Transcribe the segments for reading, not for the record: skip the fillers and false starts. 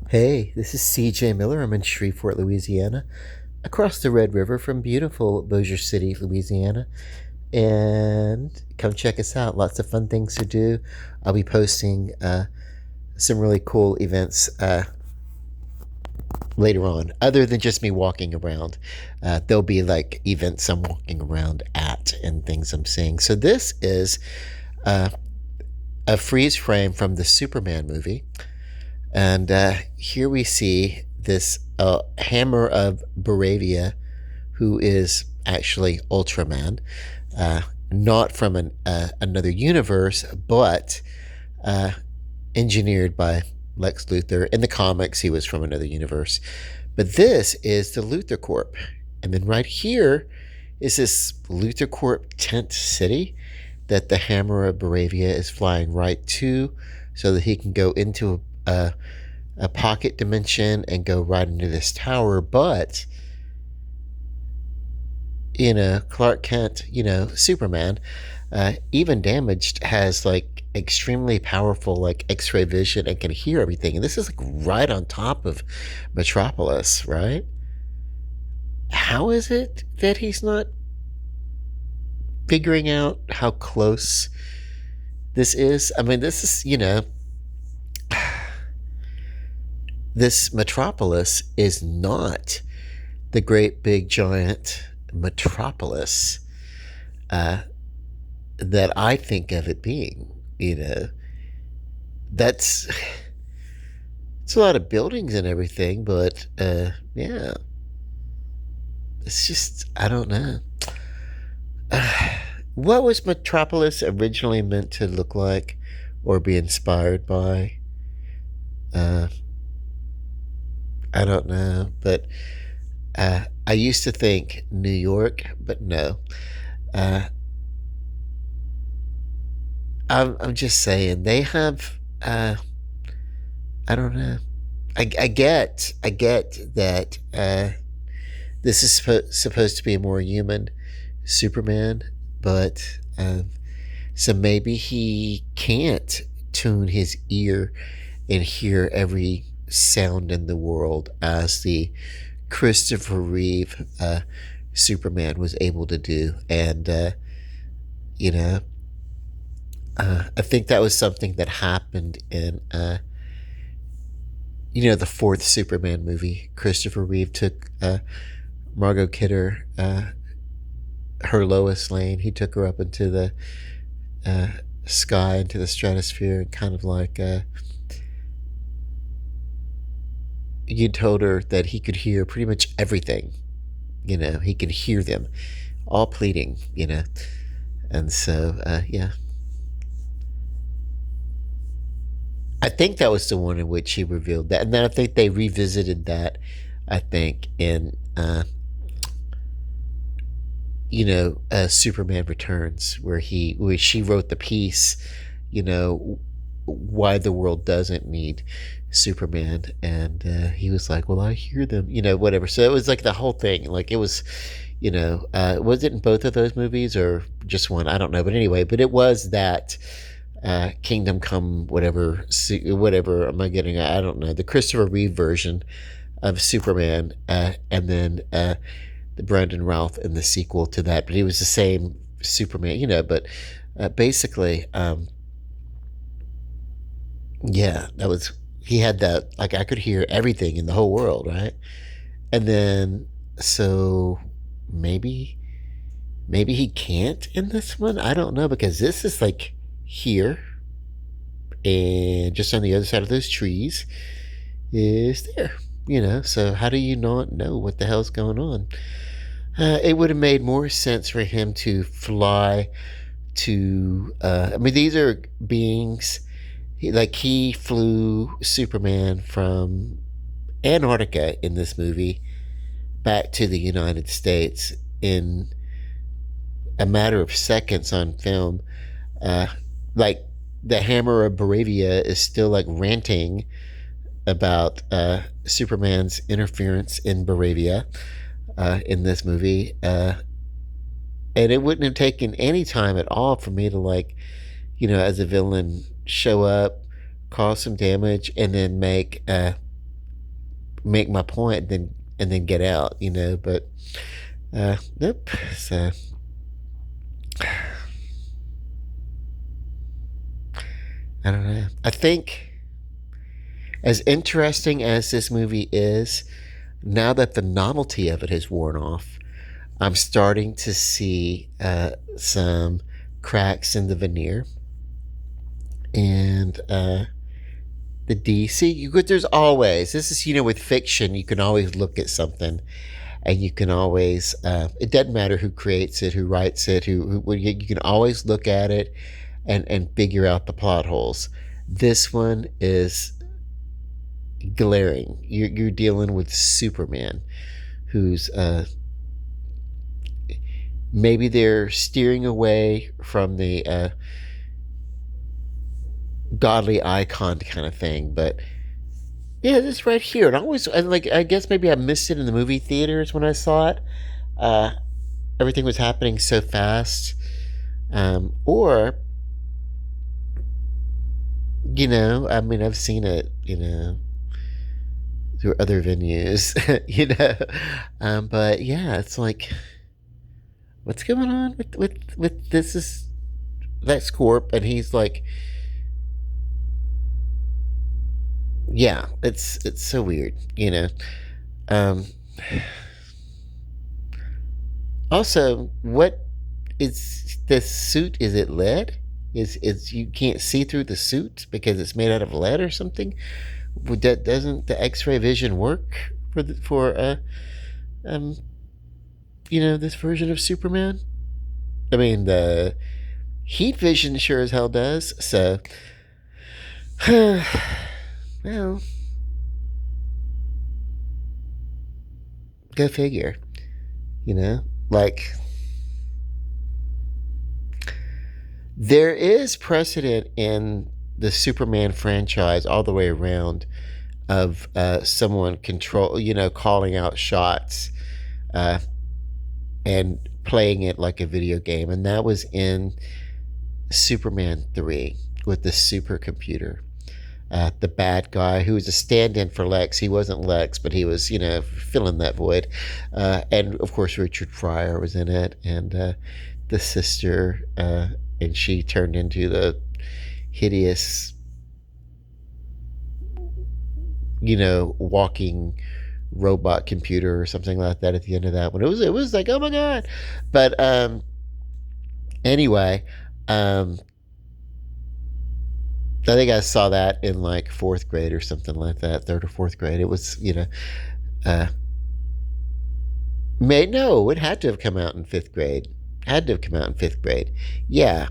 Hey, this is CJ Miller. I'm in Shreveport, Louisiana, across the Red River from beautiful Bossier City, Louisiana. And come check us out. Lots of fun things to do. I'll be posting some really cool events later on, other than just me walking around. There'll be like events I'm walking around at and things I'm seeing. So this is uh, a freeze frame from the Superman movie. And here we see this Hammer of Baravia, who is actually Ultraman, uh, not from another universe, but uh, engineered by Lex Luthor. In the comics, he was from another universe. But this is the Luthor Corp. And then right here is this Luthor Corp tent city that the Hammer of Baravia is flying right to so that he can go into a pocket dimension and go right into this tower. But Clark Kent, Superman, even damaged, has like extremely powerful like X-ray vision and can hear everything. And this is like right on top of Metropolis, right? How is it that he's not figuring out how close this is? I mean, this is, this Metropolis is not the great big giant metropolis that I think of it being. That's it's a lot of buildings and everything, but yeah, it's just I don't know. What was Metropolis originally meant to look like or be inspired by? Uh, I don't know, but I used to think New York, but no. Uh, I'm just saying they have. I don't know. I get that this is supposed to be a more human Superman, but so maybe he can't tune his ear and hear every sound in the world as the Christopher Reeve Superman was able to do. And, you know, I think that was something that happened in, the fourth Superman movie. Christopher Reeve took Margot Kidder, her Lois Lane. He took her up into the uh, sky, into the stratosphere, and kind of like you told her that he could hear pretty much everything. He could hear them all pleading. And so yeah, I think that was the one in which he revealed that, and then I think they revisited that. I think in Superman Returns, where she wrote the piece, why the world doesn't need Superman, and he was like, "Well, I hear them," whatever. So it was like the whole thing, like it was, was it in both of those movies or just one? I don't know, but anyway, but it was that Kingdom Come, whatever am I getting? I don't know, the Christopher Reeve version of Superman, and then the Brandon Routh in the sequel to that, but he was the same Superman, but basically, yeah, that was he had that, like I could hear everything in the whole world, right? And then so maybe maybe he can't in this one. I don't know, because this is like here, and just on the other side of those trees is there. So how do you not know what the hell's going on? It would have made more sense for him to fly to. I mean, these are beings. He flew Superman from Antarctica in this movie back to the United States in a matter of seconds on film. Like the Hammer of Baravia is still like ranting about Superman's interference in Baravia in this movie. And it wouldn't have taken any time at all for me to, like, as a villain, show up, cause some damage, and then make make my point, and then get out, But nope. So I don't know. I think as interesting as this movie is, now that the novelty of it has worn off, I'm starting to see some cracks in the veneer, and the DC. There's always this is with fiction. You can always look at something, and you can always. It doesn't matter who creates it, who writes it, you can always look at it and figure out the plot holes. This one is glaring. You're dealing with Superman, who's maybe they're steering away from the godly icon kind of thing, but yeah, this right here. And I guess maybe I missed it in the movie theaters when I saw it. Uh, Everything was happening so fast, or I mean, I've seen it, through other venues, but yeah, it's like, what's going on with this is Lex Corp, and he's like, yeah, it's so weird, Um, Also, what is this suit? Is it lead? Is you can't see through the suit because it's made out of lead or something? Doesn't the X-ray vision work for um this version of Superman? I mean, the heat vision sure as hell does. So, well, go figure. Like, there is precedent in the Superman franchise all the way around of someone calling out shots uh, and playing it like a video game, and that was in Superman 3 with the supercomputer. The bad guy who was a stand-in for Lex. He wasn't Lex, but he was, filling that void. And of course, Richard Pryor was in it, and the sister, and she turned into the hideous, walking robot computer or something like that at the end of that one. It was like, oh my god. But anyway, I think I saw that in like fourth grade or something like that, third or fourth grade. It was, uh, no, it had to have come out in fifth grade. Had to have come out in fifth grade. Yeah,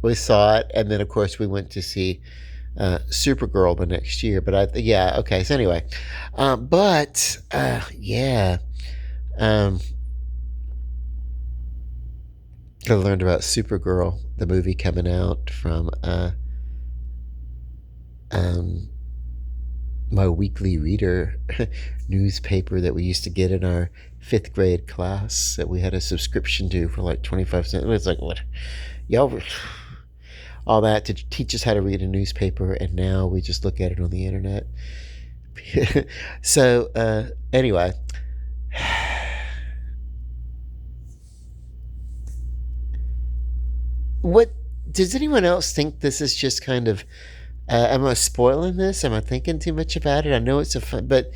we saw it, and then of course we went to see Supergirl the next year. But yeah, okay. So anyway, yeah, um, I learned about Supergirl, the movie coming out from um, my weekly reader newspaper that we used to get in our fifth grade class that we had a subscription to for like 25 cents. It was like, what? Y'all, all that to teach us how to read a newspaper, and now we just look at it on the internet. So, anyway. What does anyone else think this is just kind of am I spoiling this? Am I thinking too much about it? I know it's a fun, but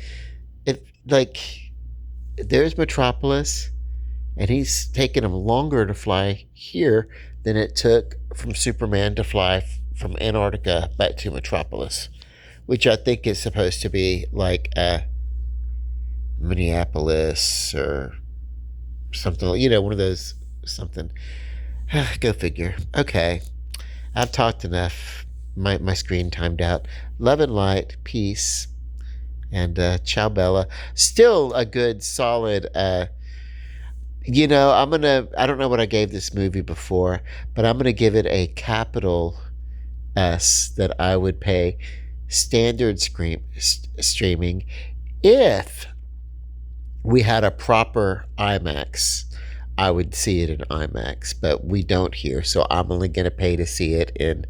if like there's Metropolis, and he's taking him longer to fly here than it took from Superman to fly from Antarctica back to Metropolis, which I think is supposed to be like Minneapolis or something. One of those something. Go figure. Okay, I've talked enough. My screen timed out. Love and light, peace, and ciao Bella. Still a good solid I don't know what I gave this movie before, but I'm gonna give it a capital S that I would pay standard streaming if we had a proper IMAX. I would see it in IMAX, but we don't here, so I'm only gonna pay to see it in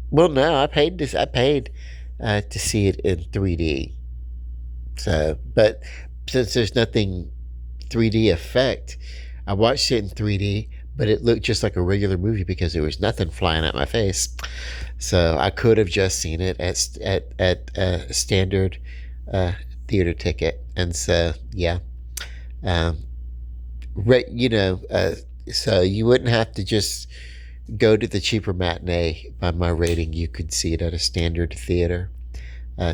well, no, I paid to see it in 3D. So, but since there's nothing 3D effect, I watched it in 3D, but it looked just like a regular movie because there was nothing flying at my face. So I could have just seen it at a standard uh, theater ticket, and so yeah, um, you know, so you wouldn't have to just go to the cheaper matinee. By my rating, you could see it at a standard theater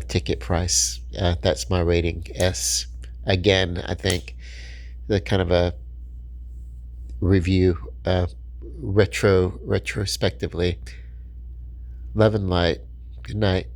ticket price. That's my rating, S. Again, I think the kind of a review retrospectively. Love and light. Good night.